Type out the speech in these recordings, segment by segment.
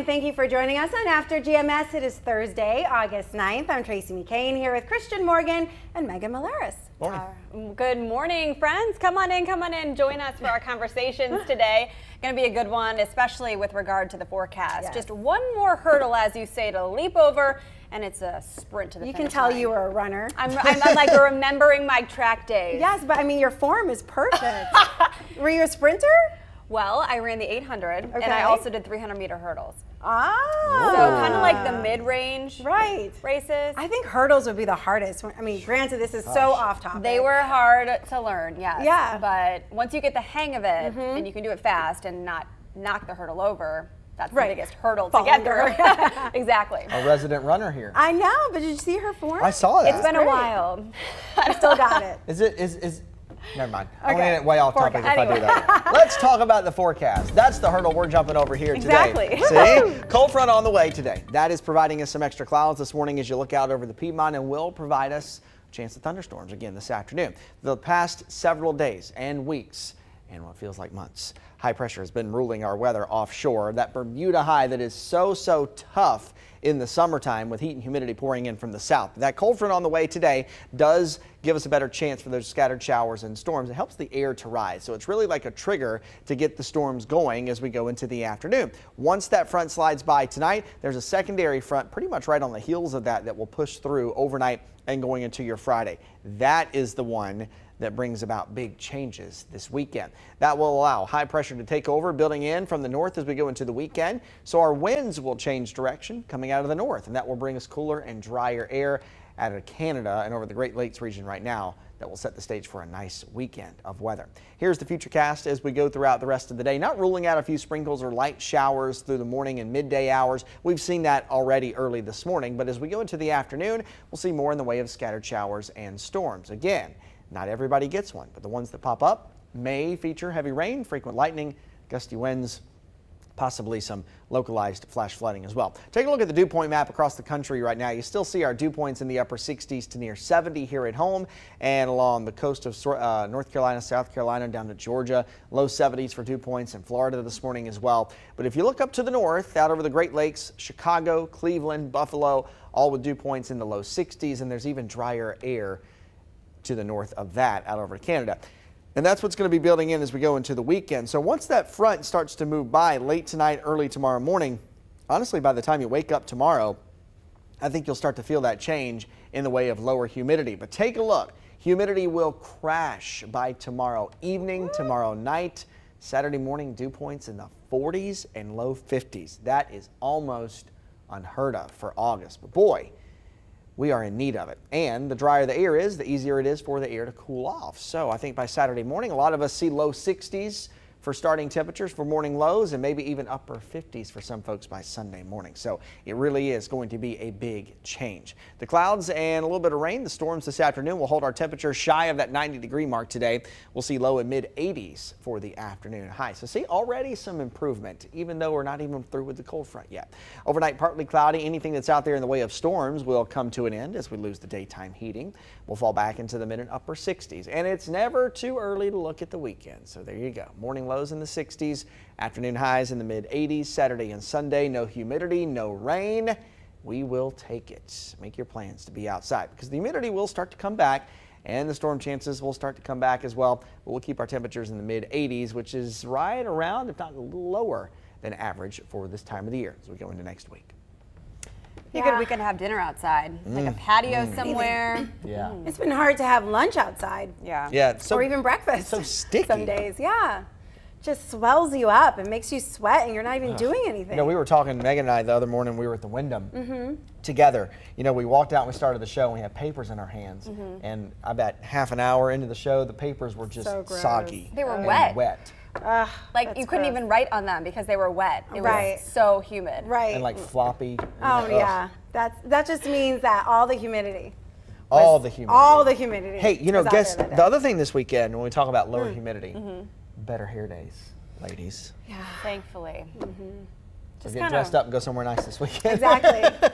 Thank you for joining us on After GMS. It is Thursday, August 9th. I'm Tracy McCain here with Christian Morgan and Megan Malaris. Morning. Good morning, friends. Come on in. Join us for our conversations today. Going to be a good one, especially with regard to the forecast. Yes. Just one more hurdle, as you say, to leap over, and it's a sprint to the finish You can tell line. you were a runner. I'm like remembering my track days. Yes, but I mean, your form is perfect. Were you a sprinter? Well, I ran the 800, and I also did 300-meter hurdles. Ah. So kind of like the mid-range races. I think hurdles would be the hardest. I mean, granted, this is so off topic. They were hard to learn, yes. Yeah. But once you get the hang of it, and you can do it fast and not knock the hurdle over, that's the biggest hurdle to get through. Exactly. A resident runner here. I know, but did you see her form? I saw that. It's been a while. I still got it. Is never mind. Okay. I'm going way off topic if I do that. Let's talk about the forecast. That's the hurdle we're jumping over here today. See? Cold front on the way today. That is providing us some extra clouds this morning as you look out over the Piedmont, and will provide us a chance of thunderstorms again this afternoon. The past several days and weeks, and what feels like months, high pressure has been ruling our weather offshore. That Bermuda high that is so tough in the summertime with heat and humidity pouring in from the south. That cold front on the way today does give us a better chance for those scattered showers and storms. It helps the air to rise, so it's really like a trigger to get the storms going as we go into the afternoon. Once that front slides by tonight, there's a secondary front pretty much right on the heels of that will push through overnight and going into your Friday. That is the one that brings about big changes this weekend. That will allow high pressure to take over, building in from the north as we go into the weekend. So our winds will change direction coming out of the north, and that will bring us cooler and drier air out of Canada and over the Great Lakes region right now. That will set the stage for a nice weekend of weather. Here's the futurecast as we go throughout the rest of the day. Not ruling out a few sprinkles or light showers through the morning and midday hours. We've seen that already early this morning, but as we go into the afternoon, we'll see more in the way of scattered showers and storms. Again, not everybody gets one, but the ones that pop up may feature heavy rain, frequent lightning, gusty winds, possibly some localized flash flooding as well. Take a look at the dew point map across the country right now. You still see our dew points in the upper 60s to near 70 here at home, and along the coast of North Carolina, South Carolina, down to Georgia, low 70s for dew points in Florida this morning as well. But if you look up to the north, out over the Great Lakes, Chicago, Cleveland, Buffalo, all with dew points in the low 60s, and there's even drier air to the north of that out over Canada. And that's what's going to be building in as we go into the weekend. So once that front starts to move by late tonight, early tomorrow morning, honestly, by the time you wake up tomorrow, I think you'll start to feel that change in the way of lower humidity. But take a look. Humidity will crash by tomorrow evening, tomorrow night, Saturday morning, dew points in the 40s and low 50s. That is almost unheard of for August. But boy, we are in need of it. And the drier the air is, the easier it is for the air to cool off. So I think by Saturday morning, a lot of us see low 60s for starting temperatures for morning lows, and maybe even upper 50s for some folks by Sunday morning. So it really is going to be a big change. The clouds and a little bit of rain, the storms this afternoon will hold our temperature shy of that 90-degree mark today. We'll see low and mid 80s for the afternoon high. So see, already some improvement, even though we're not even through with the cold front yet. Overnight, partly cloudy. Anything that's out there in the way of storms will come to an end as we lose the daytime heating. We'll fall back into the mid and upper 60s. And it's never too early to look at the weekend. So there you go. Morning lows in the 60s, afternoon highs in the mid 80s, Saturday and Sunday. No humidity, no rain. We will take it. Make your plans to be outside because the humidity will start to come back and the storm chances will start to come back as well. But we'll keep our temperatures in the mid 80s, which is right around, if not a little lower than average for this time of the year as we go into next week. Be a good weekend to have dinner outside, like a patio somewhere. Yeah. It's been hard to have lunch outside. Yeah. Or even breakfast. So sticky. Some days, yeah. Just swells you up and makes you sweat and you're not even doing anything. You know, we were talking, Megan and I, the other morning, we were at the Wyndham together. You know, we walked out and we started the show and we had papers in our hands. And I bet half an hour into the show, the papers were just So gross. soggy. They were and wet. Like you couldn't gross. even write on them because they were wet. It Right. was so humid. Right. And like floppy. Oh, Ugh. yeah. That just means that all the humidity. All the humidity. All the humidity. Hey, you know, was out guess there that the day. other thing this weekend when we talk about lower humidity, better hair days, ladies. Yeah. Thankfully. So get dressed up and go somewhere nice this weekend. Exactly.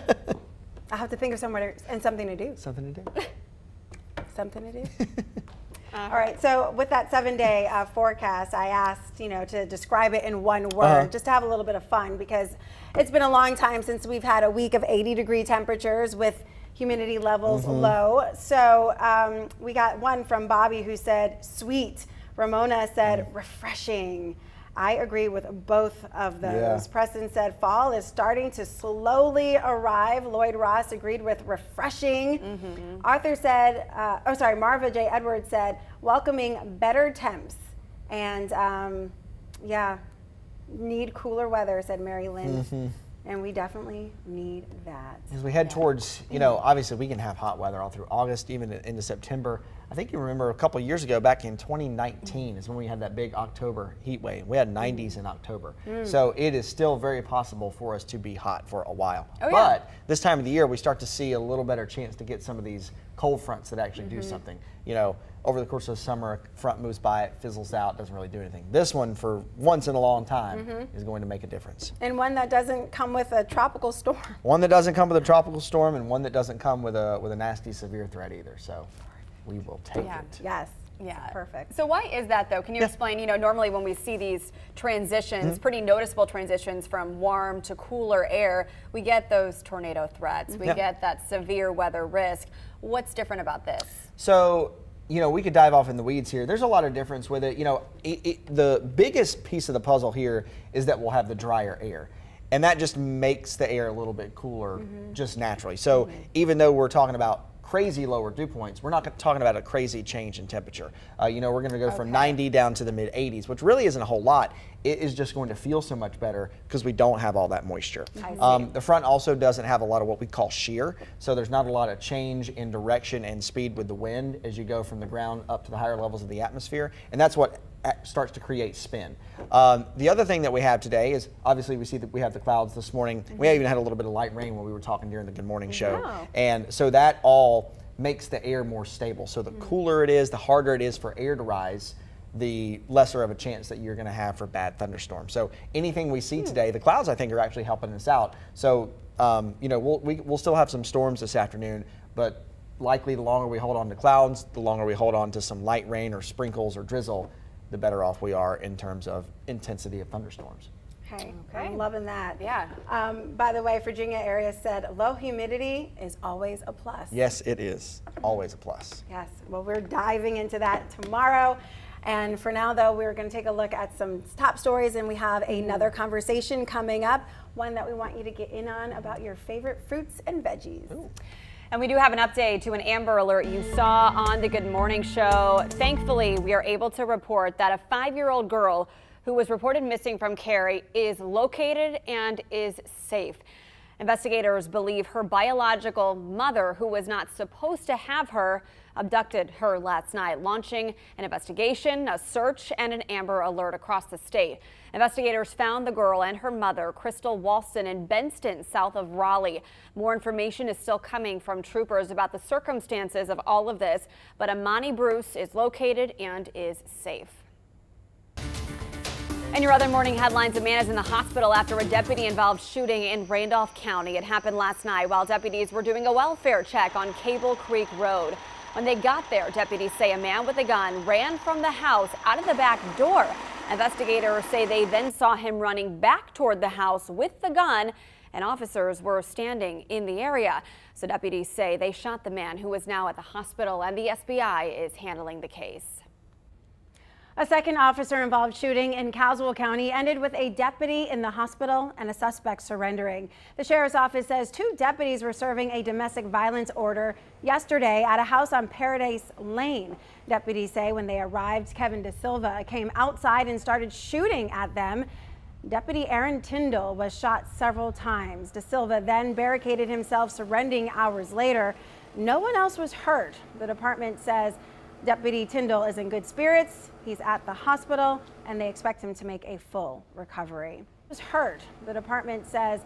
I have to think of somewhere and something to do. Something to do. Something to do. All right, so with that 7-day forecast, I asked, to describe it in one word, just to have a little bit of fun, because it's been a long time since we've had a week of 80-degree temperatures with humidity levels low. So we got one from Bobby who said sweet. Ramona said refreshing. I agree with both of those. Yeah. Preston said fall is starting to slowly arrive. Lloyd Ross agreed with refreshing. Arthur said, Marva J. Edwards said welcoming better temps. And yeah, need cooler weather, said Mary Lynn. And we definitely need that. As we head towards, obviously we can have hot weather all through August, even into September. I think you remember a couple years ago, back in 2019, is when we had that big October heat wave. We had 90s in October. So it is still very possible for us to be hot for a while. But this time of the year, we start to see a little better chance to get some of these cold fronts that actually do something. Over the course of the summer, a front moves by, it fizzles out, doesn't really do anything. This one, for once in a long time, is going to make a difference. And one that doesn't come with a tropical storm. One that doesn't come with a tropical storm, and one that doesn't come with a nasty, severe threat either. So we will take it. Yes. Yeah, perfect. So why is that though? Can you explain, normally when we see these transitions, pretty noticeable transitions from warm to cooler air, we get those tornado threats, we get that severe weather risk. What's different about this? So, we could dive off in the weeds here. There's a lot of difference with it. The biggest piece of the puzzle here is that we'll have the drier air. And that just makes the air a little bit cooler just naturally. So even though we're talking about crazy lower dew points, we're not talking about a crazy change in temperature. We're going to go from 90 down to the mid 80s, which really isn't a whole lot. It is just going to feel so much better because we don't have all that moisture. The front also doesn't have a lot of what we call shear, so there's not a lot of change in direction and speed with the wind as you go from the ground up to the higher levels of the atmosphere, and that's what starts to create spin. The other thing that we have today is, obviously we see that we have the clouds this morning. We even had a little bit of light rain when we were talking during the Good Morning show. And so that all makes the air more stable. So the cooler it is, the harder it is for air to rise, the lesser of a chance that you're going to have for bad thunderstorms. So anything we see today, the clouds I think are actually helping us out. So we'll still have some storms this afternoon, but likely the longer we hold on to clouds, the longer we hold on to some light rain or sprinkles or drizzle, the better off we are in terms of intensity of thunderstorms. Okay. I'm loving that. Yeah. By the way, Virginia area said low humidity is always a plus. Yes, it is. Always a plus. Yes. Well, we're diving into that tomorrow. And for now, though, we're going to take a look at some top stories, and we have another conversation coming up, one that we want you to get in on about your favorite fruits and veggies. Ooh. And we do have an update to an Amber Alert you saw on the Good Morning show. Thankfully, we are able to report that a 5-year-old girl who was reported missing from Cary is located and is safe. Investigators believe her biological mother, who was not supposed to have her, abducted her last night, launching an investigation, a search, and an Amber Alert across the state. Investigators found the girl and her mother, Crystal Walston, in Benston, south of Raleigh. More information is still coming from troopers about the circumstances of all of this, but Amani Bruce is located and is safe. And your other morning headlines, a man is in the hospital after a deputy-involved shooting in Randolph County. It happened last night while deputies were doing a welfare check on Cable Creek Road. When they got there, deputies say a man with a gun ran from the house out of the back door. Investigators say they then saw him running back toward the house with the gun, and officers were standing in the area. So deputies say they shot the man, who is now at the hospital, and the SBI is handling the case. A second officer-involved shooting in Caswell County ended with a deputy in the hospital and a suspect surrendering. The sheriff's office says 2 deputies were serving a domestic violence order yesterday at a house on Paradise Lane. Deputies say when they arrived, Kevin De Silva came outside and started shooting at them. Deputy Aaron Tyndall was shot several times. De Silva then barricaded himself, surrendering hours later. No one else was hurt. The department says Deputy Tyndall is in good spirits. He's at the hospital, and they expect him to make a full recovery. He was hurt. The department says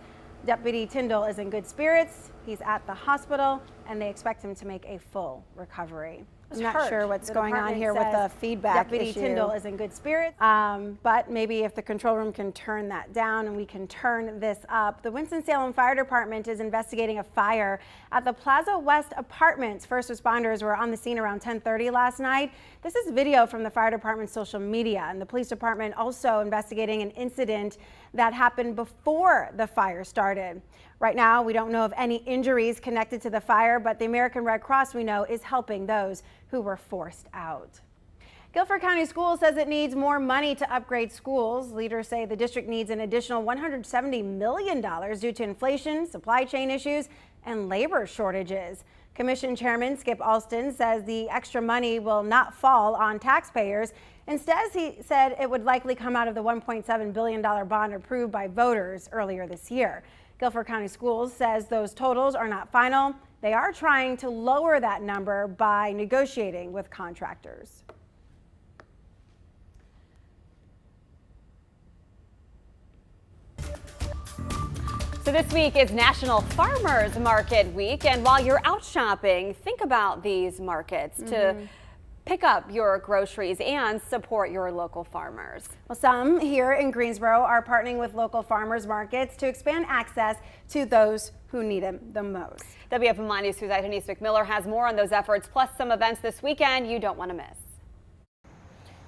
Deputy Tyndall is in good spirits. He's at the hospital, and they expect him to make a full recovery. I'm not sure what's going on here with the feedback Deputy issue. Tyndall is in good spirits. But maybe if the control room can turn that down and we can turn this up. The Winston-Salem Fire Department is investigating a fire at the Plaza West Apartments. First responders were on the scene around 10:30 last night. This is video from the fire department's social media, and the police department also investigating an incident that happened before the fire started. Right now, we don't know of any injuries connected to the fire, but the American Red Cross, we know, is helping those who were forced out. Guilford County Schools says it needs more money to upgrade schools. Leaders say the district needs an additional $170 million due to inflation, supply chain issues, and labor shortages. Commission Chairman Skip Alston says the extra money will not fall on taxpayers. Instead, he said it would likely come out of the $1.7 billion bond approved by voters earlier this year. Guilford County Schools says those totals are not final. They are trying to lower that number by negotiating with contractors. So this week is National Farmers Market Week, and while you're out shopping, think about these markets to pick up your groceries and support your local farmers. Well, some here in Greensboro are partnering with local farmers markets to expand access to those who need them the most. WFMY News' Denise McMiller has more on those efforts, plus some events this weekend you don't want to miss.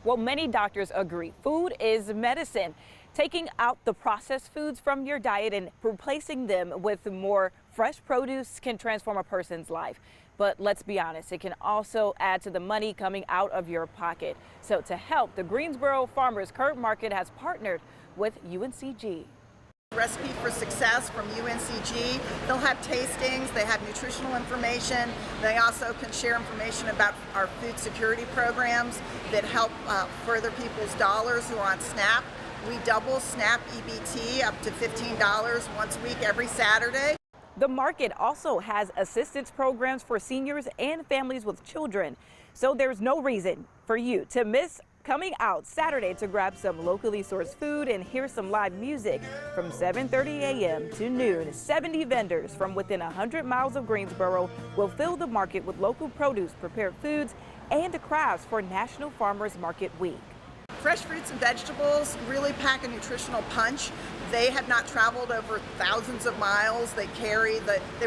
Well, many doctors agree food is medicine. Taking out the processed foods from your diet and replacing them with more fresh produce can transform a person's life. But let's be honest, it can also add to the money coming out of your pocket. So to help, the Greensboro Farmers Current Market has partnered with UNCG. Recipe for Success from UNCG. They'll have tastings, they have nutritional information. They also can share information about our food security programs that help further people's dollars who are on SNAP. We double SNAP EBT up to $15 once a week every Saturday. The market also has assistance programs for seniors and families with children. So there's no reason for you to miss coming out Saturday to grab some locally sourced food and hear some live music from 7:30 a.m. to noon. 70 vendors from within 100 miles of Greensboro will fill the market with local produce, prepared foods, and crafts for National Farmers Market Week. Fresh fruits and vegetables really pack a nutritional punch. They have not traveled over thousands of miles. They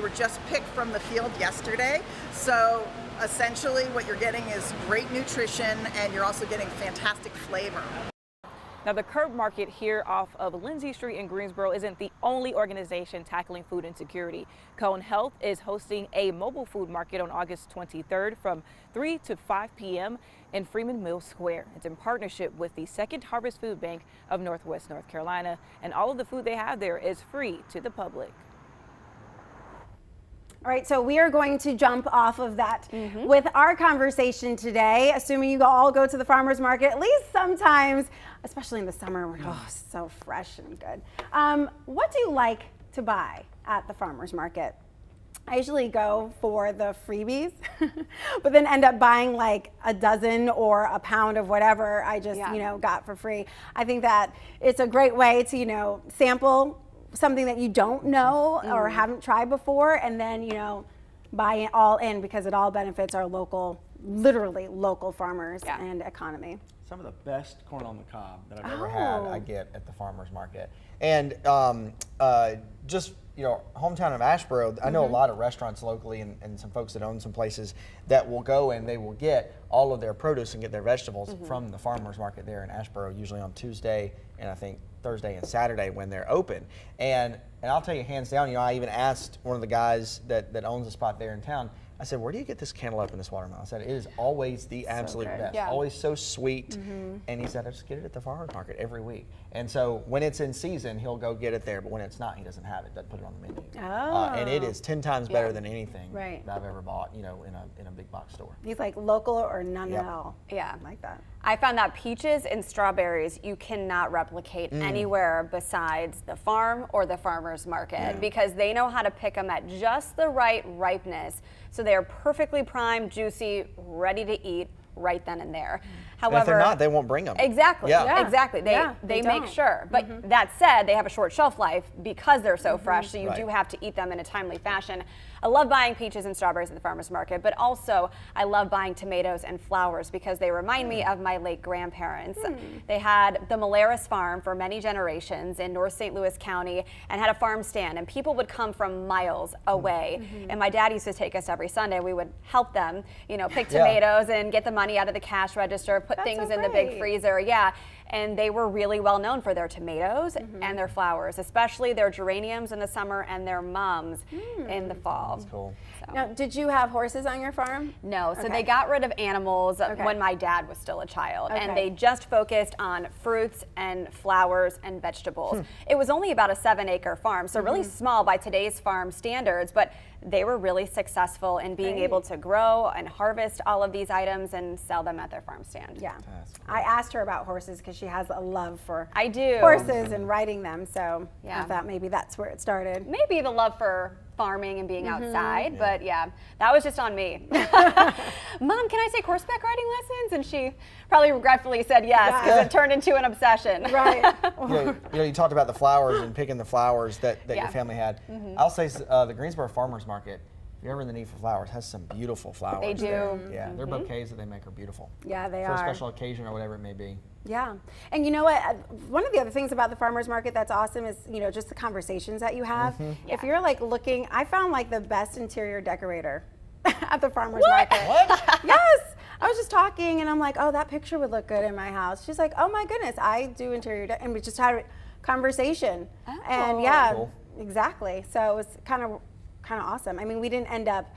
were just picked from the field yesterday. So essentially what you're getting is great nutrition, and you're also getting fantastic flavor. Now, the Curb Market here off of Lindsay Street in Greensboro isn't the only organization tackling food insecurity. Cone Health is hosting a mobile food market on August 23rd from 3 to 5 p.m. in Freeman Mill Square. It's in partnership with the Second Harvest Food Bank of Northwest North Carolina, and all of the food they have there is free to the public. All right, so we are going to jump off of that with our conversation today, assuming you all go to the farmer's market at least sometimes, especially in the summer when it's so fresh and good. What do you like to buy at the farmer's market? I usually go for the freebies, but then end up buying like a dozen or a pound of whatever I just, got for free. I think that it's a great way to, sample something that you don't know or haven't tried before, and then, buy it all in, because it all benefits our local, literally local farmers and economy. Some of the best corn on the cob that I've ever had, I get at the farmer's market. And just, hometown of Asheboro, I know a lot of restaurants locally and some folks that own some places that will go and they will get all of their produce and get their vegetables from the farmer's market there in Asheboro, usually on Tuesday and I think Thursday and Saturday when they're open. And I'll tell you hands down, I even asked one of the guys that owns a spot there in town, I said, where do you get this cantaloupe and this watermelon? I said, it is always the absolute best, always so sweet. And he said, I just get it at the farmer's market every week. And so when it's in season, he'll go get it there, but when it's not, he doesn't have it, doesn't put it on the menu. And it is 10 times better than anything that I've ever bought, in a big box store. He's like local or none at all. Yeah. Like that. I found that peaches and strawberries you cannot replicate anywhere besides the farm or the farmer's market, because they know how to pick them at just the right ripeness. So they are perfectly primed, juicy, ready to eat right then and there. However, and if they're not, they won't bring them. Exactly. Exactly. They make sure. But that said, they have a short shelf life because they're so fresh, so you do have to eat them in a timely fashion. I love buying peaches and strawberries at the farmer's market, but also I love buying tomatoes and flowers because they remind me of my late grandparents. They had the Malaris farm for many generations in North St. Louis County and had a farm stand, and people would come from miles away. And my dad used to take us every Sunday. We would help them, you know, pick tomatoes and get the money out of the cash register, put things in the big freezer. Yeah. And they were really well known for their tomatoes and their flowers, especially their geraniums in the summer and their mums in the fall. That's cool. So. Now, did you have horses on your farm? No, so they got rid of animals when my dad was still a child, and they just focused on fruits and flowers and vegetables. It was only about a 7-acre farm, so really small by today's farm standards, but they were really successful in being able to grow and harvest all of these items and sell them at their farm stand. Yeah. I asked her about horses because she has a love for I do. horses and riding them, so Yeah. I thought maybe that's where it started. Maybe the love for farming and being outside, but yeah, that was just on me. Mom, can I take horseback riding lessons? And she probably regretfully said yes because it turned into an obsession. Right. You talked about the flowers and picking the flowers that your family had. I'll say the Greensboro Farmers Market, if you're ever in the need for flowers, has some beautiful flowers. They do. there. Yeah, their bouquets that they make are beautiful. Yeah, they For are. a special occasion or whatever it may be. Yeah. And you know what? One of the other things about the farmer's market that's awesome is, you know, just the conversations that you have. If you're like looking, I found like the best interior decorator at the farmer's market. What? Yes. I was just talking and I'm like, oh, that picture would look good in my house. She's like, oh my goodness, I do interior and we just had a conversation. And yeah, Cool. exactly. So it was kind of awesome. I mean, we didn't end up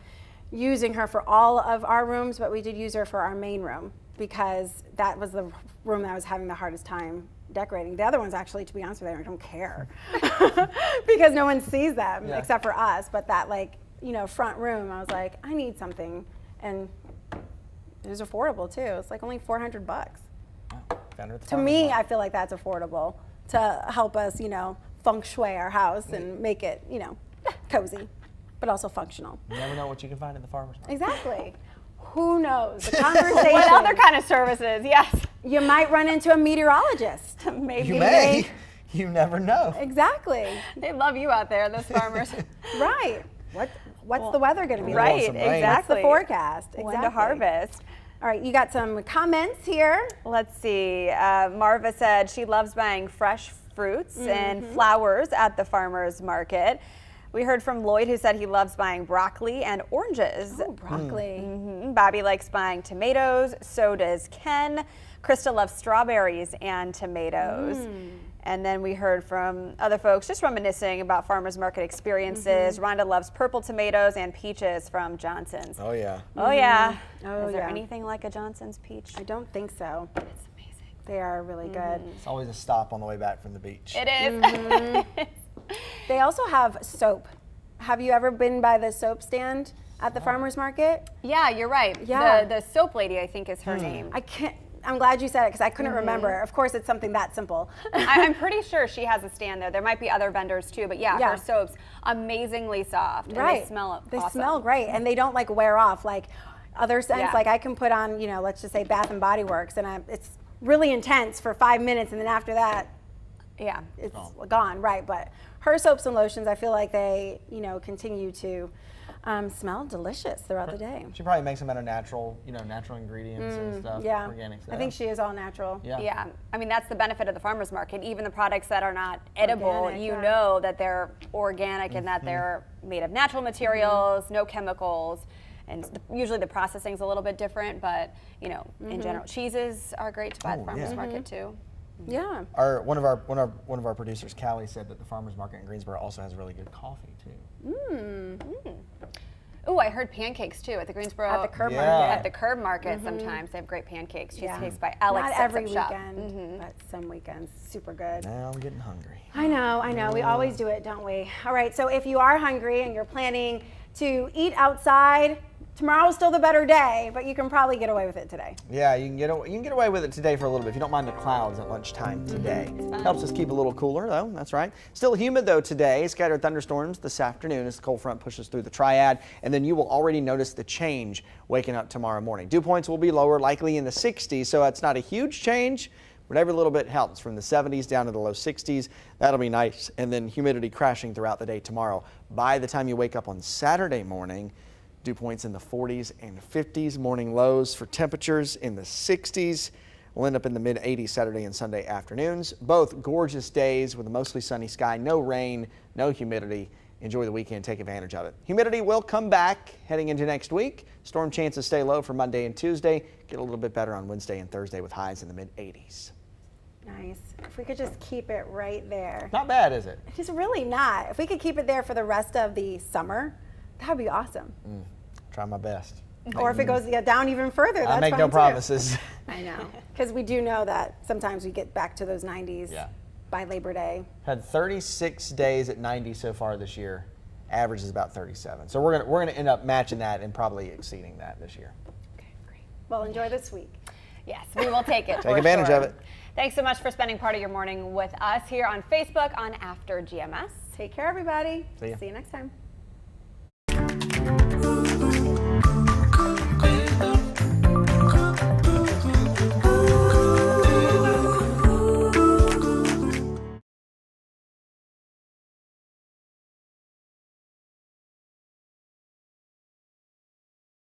using her for all of our rooms, but we did use her for our main room because that was the room that I was having the hardest time decorating. The other ones, actually, to be honest with you, I don't care because no one sees them except for us. But that, like, you know, front room, I was like, I need something, and it was affordable too. It's like only $400. To me, I feel like that's affordable to help us, you know, feng shui our house and make it, you know, cozy, but also functional. You never know what you can find in the farmer's market. Exactly. Who knows? The conversation. What other kind of services? Yes. You might run into a meteorologist. Maybe. You may. You never know. Exactly. They love you out there, those farmers. Right. What's the weather going to be like? Right, some rain. What's exactly. the forecast? Exactly. When to harvest. All right, you got some comments here. Let's see. Marva said she loves buying fresh fruits and flowers at the farmer's market. We heard from Lloyd, who said he loves buying broccoli and oranges. Oh, broccoli. Bobby likes buying tomatoes. So does Ken. Krista loves strawberries and tomatoes. And then we heard from other folks just reminiscing about farmers market experiences. Rhonda loves purple tomatoes and peaches from Johnson's. Oh, yeah. Oh, yeah. Oh, Is there yeah. anything like a Johnson's peach? I don't think so. It's amazing. They are really good. It's always a stop on the way back from the beach. It is. They also have soap. Have you ever been by the soap stand at the farmer's market? Yeah, you're right. Yeah. The soap lady, I think, is her name. I'm glad you said it because I couldn't remember. Of course, it's something that simple. I'm pretty sure she has a stand there. There might be other vendors too, but yeah, her soaps amazingly soft. And Right. they smell They awesome. smell great, and they don't like wear off like other scents. Yeah. Like I can put on, you know, let's just say Bath and Body Works, and it's really intense for 5 minutes, and then after that, Yeah. it's gone. Right, but her soaps and lotions, I feel like they, you know, continue to smell delicious throughout the day. She probably makes them out of natural ingredients and stuff. Yeah, Organic stuff. I think she is all natural. Yeah, I mean, that's the benefit of the farmer's market. Even the products that are not edible, Organic, you yeah. know that they're organic and that they're made of natural materials, no chemicals. And usually the processing's a little bit different, but you know, in general, cheeses are great to buy at the farmer's market too. Yeah. One of our producers, Callie, said that the farmers market in Greensboro also has really good coffee too. Oh, I heard pancakes too at the Greensboro. At the curb Yeah. market. At the curb market sometimes they have great pancakes. Cheesecakes by Alex. Not every Shop. weekend, but some weekends. Super good. Now I'm getting hungry. I know. We always do it, don't we? All right, so if you are hungry and you're planning to eat outside, tomorrow's still the better day, but you can probably get away with it today. Yeah, you can get away with it today for a little bit if you don't mind the clouds at lunchtime today. Helps us keep a little cooler though, that's right. Still humid though today, scattered thunderstorms this afternoon as the cold front pushes through the triad, and then you will already notice the change waking up tomorrow morning. Dew points will be lower, likely in the 60s, so it's not a huge change, but every little bit helps, from the 70s down to the low 60s. That'll be nice. And then humidity crashing throughout the day tomorrow. By the time you wake up on Saturday morning, dew points in the 40s and 50s. Morning lows for temperatures in the 60s. We'll end up in the mid 80s Saturday and Sunday afternoons. Both gorgeous days with a mostly sunny sky, no rain, no humidity. Enjoy the weekend, take advantage of it. Humidity will come back heading into next week. Storm chances stay low for Monday and Tuesday. Get a little bit better on Wednesday and Thursday with highs in the mid 80s. Nice. If we could just keep it right there. Not bad, is it? It's really not. If we could keep it there for the rest of the summer, that would be awesome. Try my best. Or if it goes down even further, that's I make fine no too. promises. I know, because we do know that sometimes we get back to those 90s by Labor Day. Had 36 days at 90 so far this year. Average is about 37. So we're gonna end up matching that and probably exceeding that this year. Okay, great. Well, enjoy this week. Yes, we will take it. Take advantage of it. Thanks so much for spending part of your morning with us here on Facebook on After GMS. Take care, everybody. See ya. See you next time.